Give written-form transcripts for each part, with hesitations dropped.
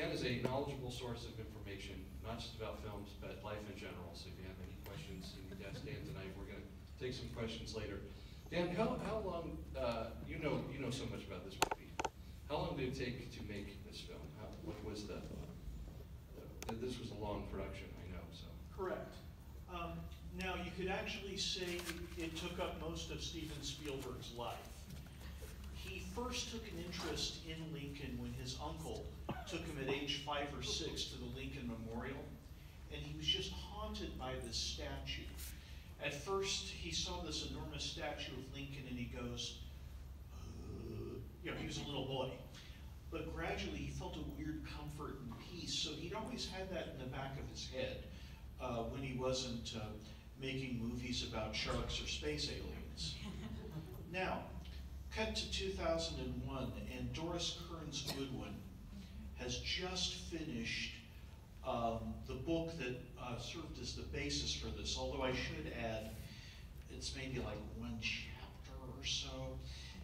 Dan is a knowledgeable source of information, not just about films, but life in general. So if you have any questions, you need to ask Dan tonight. We're going to take some questions later. Dan, how long, you know so much about this movie. How long did it take to make this film? What was this was a long production, I know, so. Correct. Now, you could actually say it took up most of Steven Spielberg's life. He first took an interest in Lincoln when his uncle took him at age 5 or 6 to the Lincoln Memorial, and he was just haunted by this statue. At first, he saw this enormous statue of Lincoln, and he goes, you know, he was a little boy. But gradually, he felt a weird comfort and peace, so he'd always had that in the back of his head when he wasn't making movies about sharks or space aliens. Now, cut to 2001, and Doris Kearns Goodwin has just finished the book that served as the basis for this, although I should add, it's maybe like 1 chapter or so.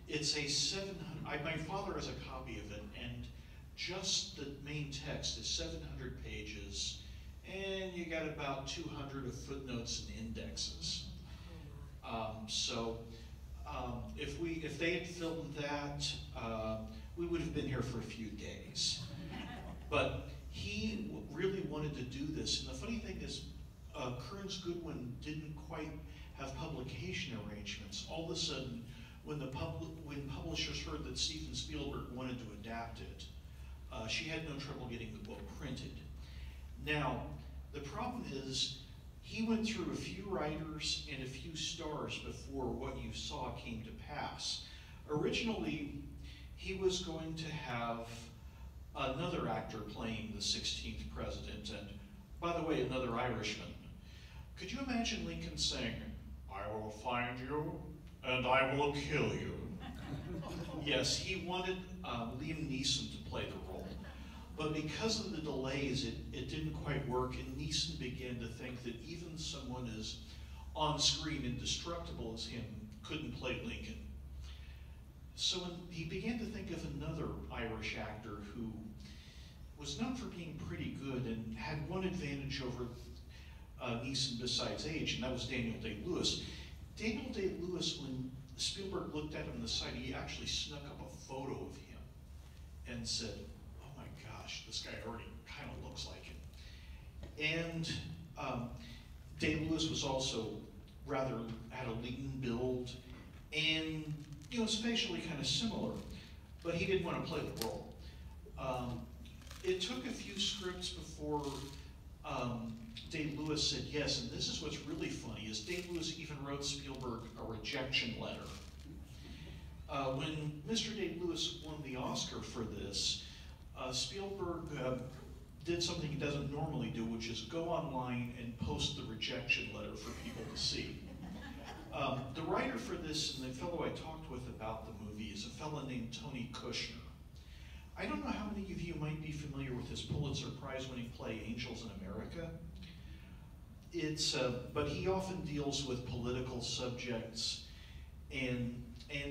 It's a 700, my father has a copy of it, and just the main text is 700 pages, and you got about 200 of footnotes and indexes. If they had filmed that, we would have been here for a few days. But he really wanted to do this, and the funny thing is, Kearns Goodwin didn't quite have publication arrangements. All of a sudden, when publishers heard that Steven Spielberg wanted to adapt it, she had no trouble getting the book printed. Now, the problem is, he went through a few writers and a few stars before what you saw came to pass. Originally, he was going to have another actor playing the 16th president, and by the way, another Irishman. Could you imagine Lincoln saying, "I will find you, and I will kill you"? Yes, he wanted Liam Neeson to play the role. But because of the delays, it didn't quite work, and Neeson began to think that even someone as on-screen indestructible as him couldn't play Lincoln. So he began to think of another Irish actor who was known for being pretty good and had one advantage over Neeson besides age, and that was Daniel Day-Lewis. Daniel Day-Lewis, when Spielberg looked at him on the side, he actually snuck up a photo of him and said, "Oh my gosh, this guy already kind of looks like him." And Day-Lewis was also had a lean build, and spatially kind of similar, but he didn't want to play the role. It took a few scripts before Day-Lewis said yes, and this is what's really funny, is Day-Lewis even wrote Spielberg a rejection letter. When Mr. Day-Lewis won the Oscar for this, Spielberg did something he doesn't normally do, which is go online and post the rejection letter for people to see. The writer for this, and the fellow I talked with about the movie, is a fellow named Tony Kushner. I don't know how many of you might be familiar with his Pulitzer Prize-winning play, Angels in America. But he often deals with political subjects and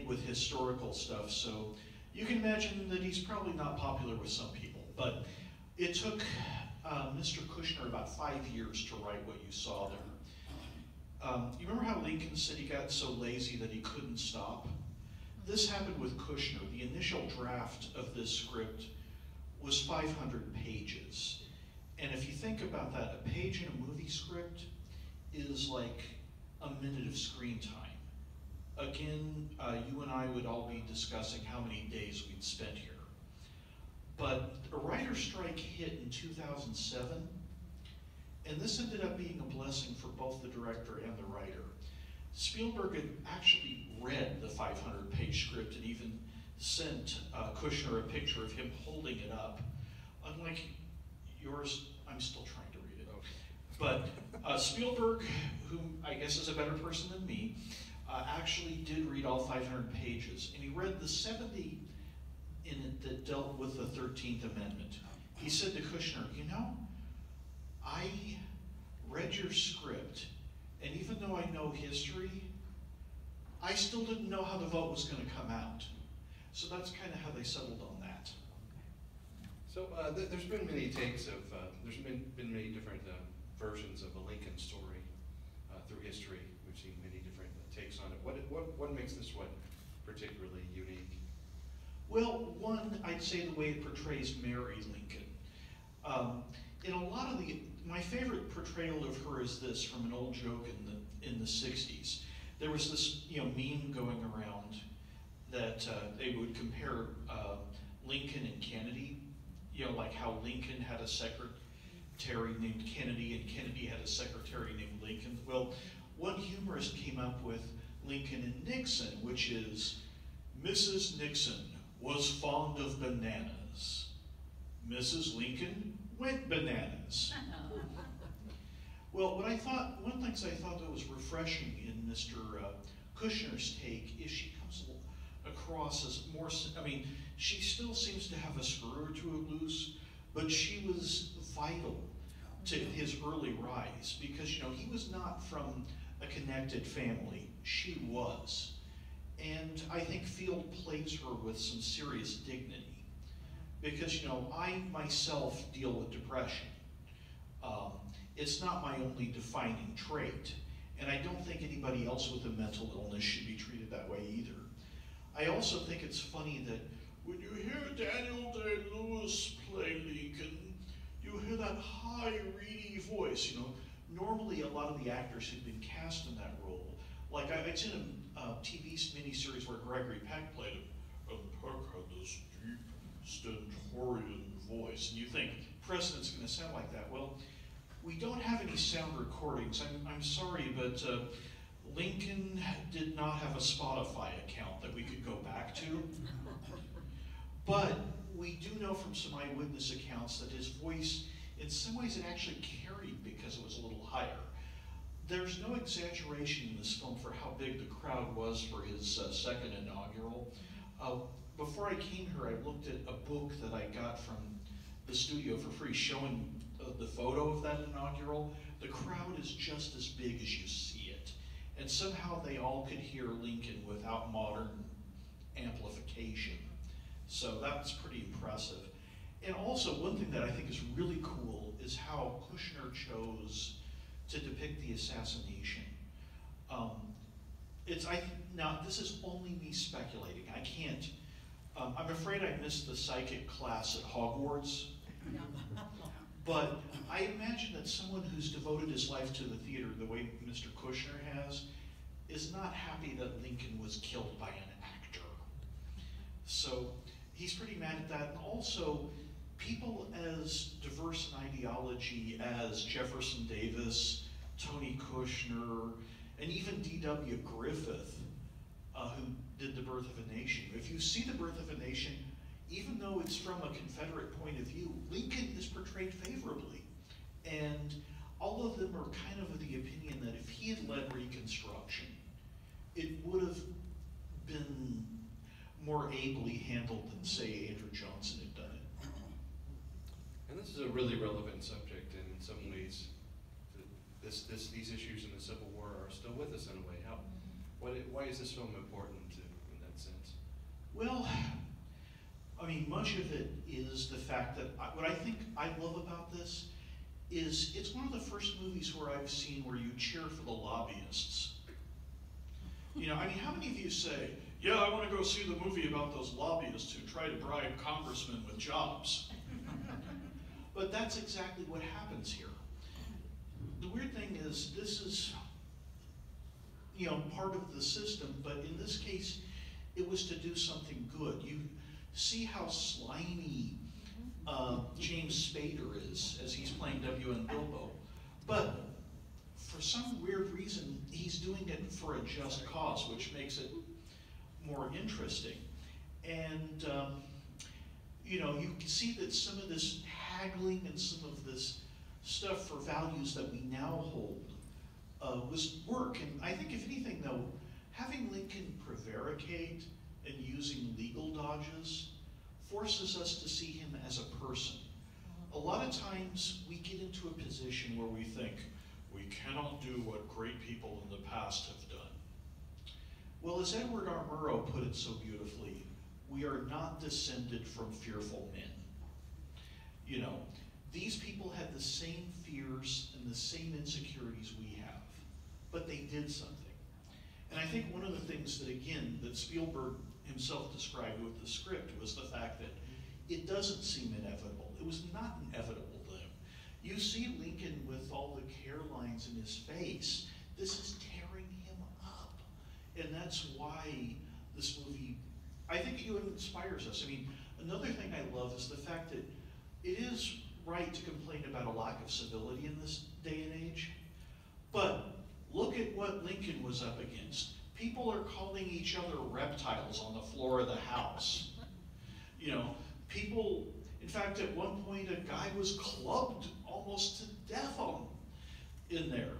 with historical stuff, so you can imagine that he's probably not popular with some people. But it took Mr. Kushner about 5 years to write what you saw there. You remember how Lincoln said he got so lazy that he couldn't stop? This happened with Kushner. The initial draft of this script was 500 pages. And if you think about that, a page in a movie script is like a minute of screen time. Again, you and I would all be discussing how many days we'd spent here. But a writer's strike hit in 2007, and this ended up being a blessing for both the director and the writer. Spielberg had actually read the 500-page script and even sent Kushner a picture of him holding it up. Unlike yours, I'm still trying to read it. But Spielberg, who I guess is a better person than me, actually did read all 500 pages, and he read the 70 in it that dealt with the 13th Amendment. He said to Kushner, I read your script, and even though I know history, I still didn't know how the vote was going to come out. So that's kind of how they settled on that. So there's been many takes of, there's been many different versions of a Lincoln story through history. We've seen many different takes on it. What makes this one particularly unique? Well, one, I'd say the way it portrays Mary Lincoln. In a lot of my favorite portrayal of her is this from an old joke in the 60s. There was this meme going around that they would compare Lincoln and Kennedy, like how Lincoln had a secretary named Kennedy and Kennedy had a secretary named Lincoln. Well, one humorist came up with Lincoln and Nixon, which is, Mrs. Nixon was fond of bananas. Mrs. Lincoln went bananas. Well, one of the things I thought that was refreshing in Mr. Kushner's take is she comes across as more, she still seems to have a screw or two loose, but she was vital to his early rise because, he was not from a connected family. She was. And I think Field plays her with some serious dignity because, I myself deal with depression. It's not my only defining trait, and I don't think anybody else with a mental illness should be treated that way either. I also think it's funny that when you hear Daniel Day-Lewis play Lincoln, you hear that high, reedy voice. Normally a lot of the actors who've been cast in that role, like I'd seen a TV miniseries where Gregory Peck played him, and Peck had this deep, stentorian voice, and you think, President's going to sound like that. Well, we don't have any sound recordings. I'm sorry, but Lincoln did not have a Spotify account that we could go back to. But we do know from some eyewitness accounts that his voice, in some ways, it actually carried because it was a little higher. There's no exaggeration in this film for how big the crowd was for his second inaugural. Before I came here, I looked at a book that I got from the studio for free showing the photo of that inaugural. The crowd is just as big as you see it. And somehow they all could hear Lincoln without modern amplification. So that's pretty impressive. And also, one thing that I think is really cool is how Kushner chose to depict the assassination. Now, this is only me speculating. I can't, I'm afraid I missed the psychic class at Hogwarts. But I imagine that someone who's devoted his life to the theater the way Mr. Kushner has is not happy that Lincoln was killed by an actor. So he's pretty mad at that. And also, people as diverse in ideology as Jefferson Davis, Tony Kushner, and even D.W. Griffith, who did The Birth of a Nation. If you see The Birth of a Nation, even though it's from a Confederate point of view, Lincoln is portrayed favorably. And all of them are kind of the opinion that if he had led Reconstruction, it would have been more ably handled than, say, Andrew Johnson had done it. And this is a really relevant subject, and in some ways, these issues in the Civil War are still with us in a way. Why is this film important in that sense? Well, much of it is the fact that what I think I love about this is it's one of the first movies where I've seen where you cheer for the lobbyists. How many of you say, yeah, I want to go see the movie about those lobbyists who try to bribe congressmen with jobs? But that's exactly what happens here. The weird thing is, this is, part of the system, but in this case, it was to do something good. You see how slimy James Spader is as he's playing W.N. Bilbo. But for some weird reason, he's doing it for a just cause, which makes it more interesting. And, you can see that some of this haggling and some of this stuff for values that we now hold was work. And I think, if anything, though, having Lincoln prevaricate and using legal dodges forces us to see him as a person. A lot of times we get into a position where we think, we cannot do what great people in the past have done. Well, as Edward R. Murrow put it so beautifully, we are not descended from fearful men. You know, these people had the same fears and the same insecurities we have, but they did something. And I think one of the things that, again, that Spielberg himself described with the script was the fact that it doesn't seem inevitable. It was not inevitable to him. You see Lincoln with all the care lines in his face. This is tearing him up. And that's why this movie, I think it inspires us. I mean, another thing I love is the fact that it is right to complain about a lack of civility in this day and age, but look at what Lincoln was up against. People are calling each other reptiles on the floor of the House. You know, people, in fact, at one point, a guy was clubbed almost to death in there.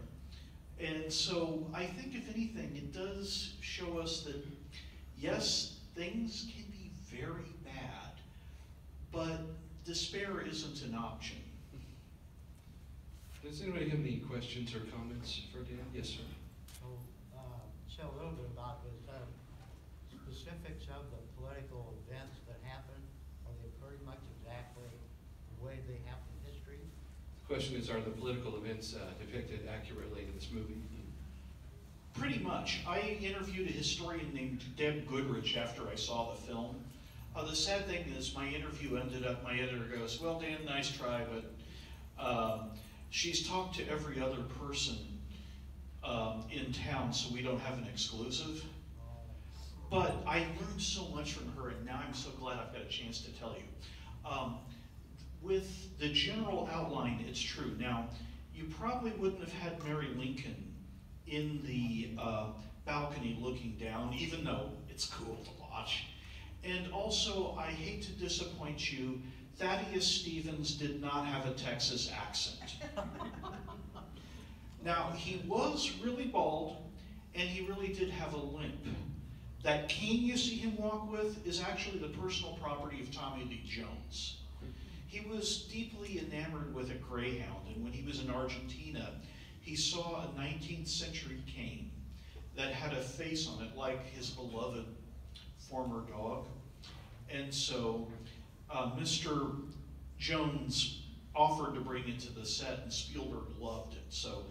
And so I think, if anything, it does show us that, yes, things can be very bad, but despair isn't an option. Does anybody have any questions or comments for Dan? Yes, sir. So, say a little bit about the specifics of the political events that happened. Are they pretty much exactly the way they happened in history? The question is, are the political events depicted accurately in this movie? Pretty much. I interviewed a historian named Deb Goodrich after I saw the film. The sad thing is, my interview ended up, my editor goes, well, Dan, nice try, but she's talked to every other person in town, so we don't have an exclusive. But I learned so much from her, and now I'm so glad I've got a chance to tell you. With the general outline, it's true. Now, you probably wouldn't have had Mary Lincoln in the balcony looking down, even though it's cool to watch. And also, I hate to disappoint you, Thaddeus Stevens did not have a Texas accent. Now, he was really bald, and he really did have a limp. That cane you see him walk with is actually the personal property of Tommy Lee Jones. He was deeply enamored with a greyhound, and when he was in Argentina, he saw a 19th century cane that had a face on it like his beloved former dog. And so Mr. Jones offered to bring it to the set, and Spielberg loved it. So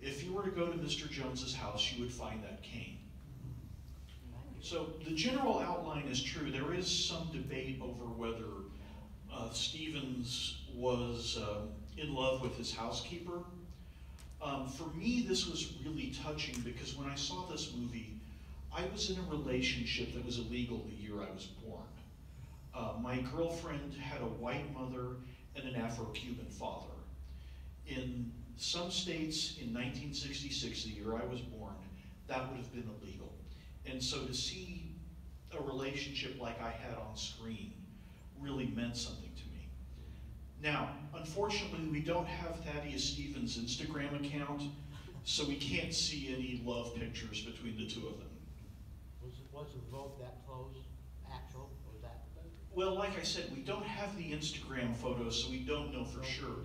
if you were to go to Mr. Jones's house, you would find that cane. So the general outline is true. There is some debate over whether Stevens was in love with his housekeeper. For me, this was really touching because when I saw this movie, I was in a relationship that was illegal the year I was born. My girlfriend had a white mother and an Afro-Cuban father. In some states in 1966, the year I was born, that would have been illegal. And so to see a relationship like I had on screen really meant something to me. Now, unfortunately, we don't have Thaddeus Stevens' Instagram account, so we can't see any love pictures between the two of them. Was the vote that close, actual, or that? Well, like I said, we don't have the Instagram photos, so we don't know for sure.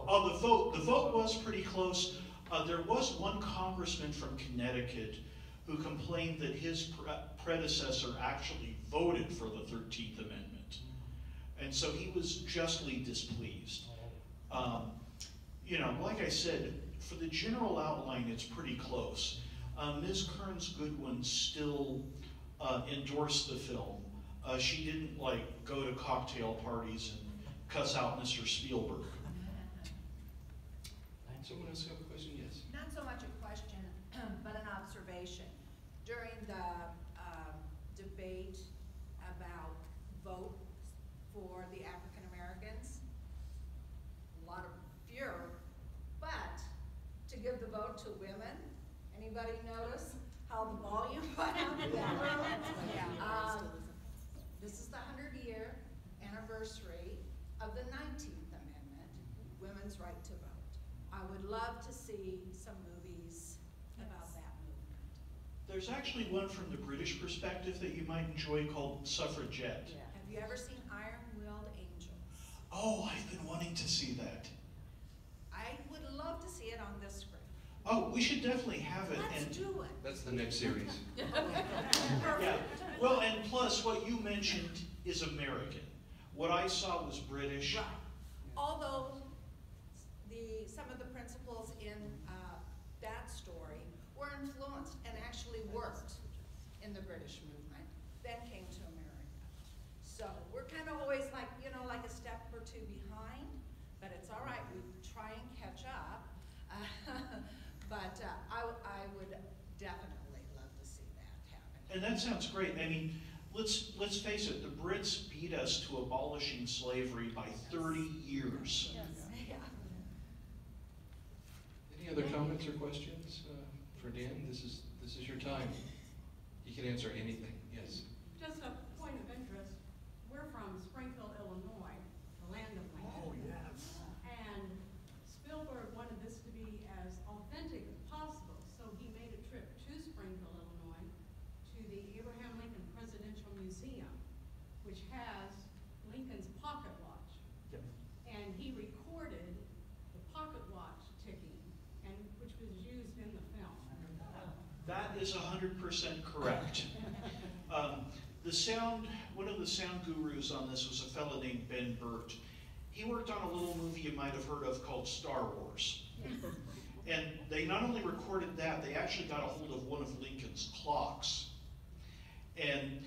Oh, the vote was pretty close. There was one congressman from Connecticut who complained that his predecessor actually voted for the 13th Amendment. And so he was justly displeased. You know, like I said, for the general outline, it's pretty close. Ms. Kearns-Goodwin still endorsed the film. She didn't go to cocktail parties and cuss out Mr. Spielberg. Someone else have a question? Yes. Not so much a question, but an observation. During the debate about votes for the African Americans, a lot of furor, but to give the vote to women, anybody notice how the volume went out in that room? This is the 100-year anniversary of the 19th Amendment, women's right to vote. I would love to see some movies about that movement. There's actually one from the British perspective that you might enjoy called Suffragette. Yeah. Have you ever seen Iron-Willed Angels? Oh, I've been wanting to see that. I would love to see it on this screen. Oh, we should definitely have it. Let's do it. That's the next series. Yeah. Well, and plus, what you mentioned is American. What I saw was British. Right. Although some of the principles in that story were influenced and actually worked in the British movement, then came to America. So we're kind of always like, like a step or two behind, but it's all right. We try and catch up. But I would definitely love to see that happen. And that sounds great. I mean, let's face it, the Brits beat us to abolishing slavery by 30 years. Yes. Yeah. Any other comments or questions for Dan? This is your time. You can answer anything. Yes. Just a point of interest. We're from Springfield, Illinois, the land of Lincoln. Oh, yes. And Spielberg wanted this to be as authentic as possible, so he made a trip to Springfield, Illinois, to the Abraham Lincoln Presidential Museum, which has Lincoln's pocket watch. Yes. And he recorded the pocket watch ticking, and which was used in the film. That is 100% correct. One of the sound gurus on this was a fellow named Ben Burt. He worked on a little movie you might have heard of called Star Wars. And they not only recorded that, they actually got a hold of one of Lincoln's clocks. And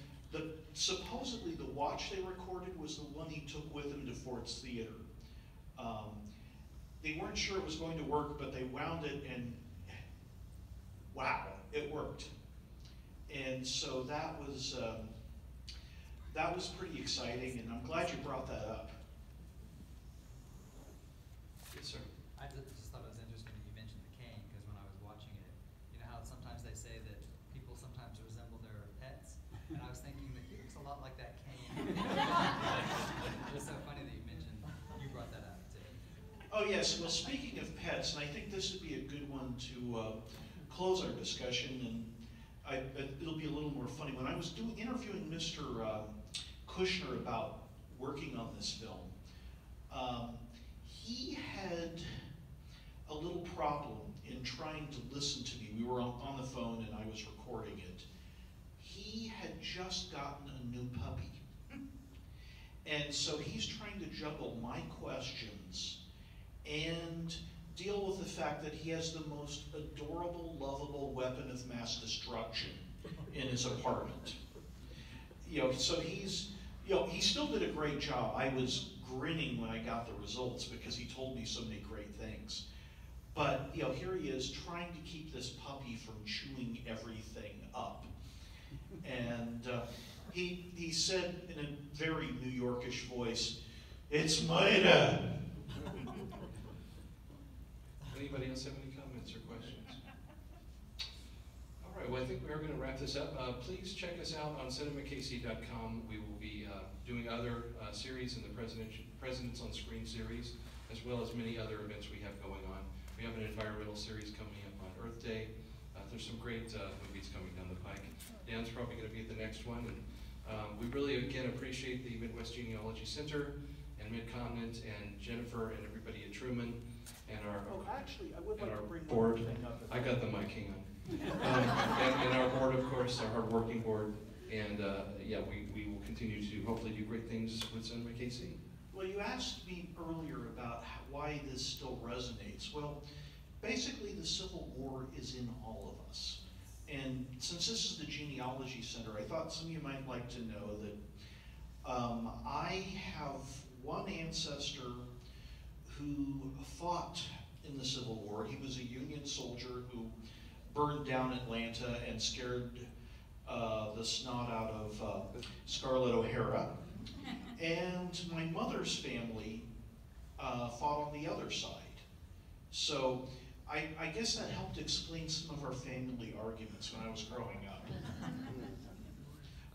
supposedly the watch they recorded was the one he took with him to Ford's Theater. They weren't sure it was going to work, but they wound it, and wow, it worked. And so that was pretty exciting, and I'm glad you brought that up. Yes, sir. I just thought it was interesting that you mentioned the cane, because when I was watching it, you know how sometimes they say that people sometimes resemble their pets? And I was thinking that he looks a lot like that cane. It's so funny that you brought that up too. Oh yes, well speaking of pets, and I think this would be a good one to close our discussion, and it'll be a little more funny. When I was interviewing Mr. Kushner about working on this film, he had a little problem in trying to listen to me. We were on the phone and I was recording it. He had just gotten a new puppy. And so he's trying to juggle my questions and deal with the fact that he has the most adorable, lovable weapon of mass destruction in his apartment. So he still did a great job. I was grinning when I got the results because he told me so many great things. But here he is trying to keep this puppy from chewing everything up. And he said in a very New Yorkish voice, "It's murder." Anybody else have any comments or questions? All right, well, I think we're going to wrap this up. Please check us out on CinemaKC.com. We will be doing other series in the Presidents on Screen series, as well as many other events we have going on. We have an environmental series coming up on Earth Day. There's some great movies coming down the pike. Dan's probably going to be at the next one. And we really, again, appreciate the Midwest Genealogy Center and Mid-Continent and Jennifer and everybody at Truman. And our Actually, I would like to bring board. one thing up. I got the mic, hang on. And our board, of course, our hard-working board. And yeah, we will continue to hopefully do great things with CinemaKC. Well, you asked me earlier about why this still resonates. Well, basically the Civil War is in all of us. And since this is the Genealogy Center, I thought some of you might like to know that I have one ancestor who fought in the Civil War. He was a Union soldier who burned down Atlanta and scared the snot out of Scarlett O'Hara. And my mother's family fought on the other side. So I guess that helped explain some of our family arguments when I was growing up.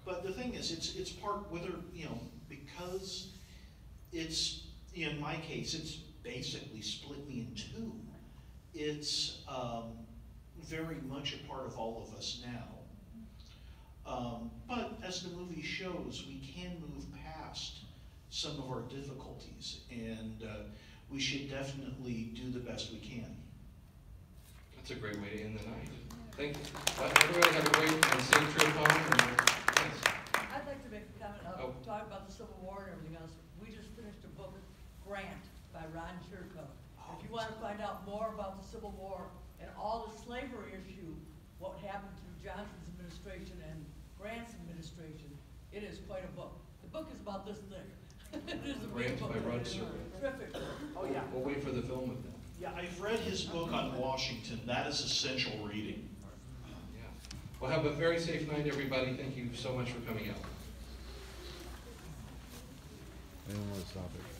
But the thing is, it's part, whether, because it's, in my case, it's basically split me in two. It's very much a part of all of us now. But as the movie shows, we can move past some of our difficulties, and we should definitely do the best we can. That's a great way to end the night. Thank you. Well, everybody have a great and safe trip home. And, yes. I'd like to make a comment, talk about the Civil War and everything else. want to find out more about the Civil War and all the slavery issue, what happened through Johnson's administration and Grant's administration, it is quite a book. The book is about this thick. It is a big Grant book. by Rod Serling. Terrific. Oh, yeah. We'll wait for the film with that. Yeah, I've read his book on Washington. That is essential reading. Yeah. Well, have a very safe night, everybody. Thank you so much for coming out. Anyone want to stop it?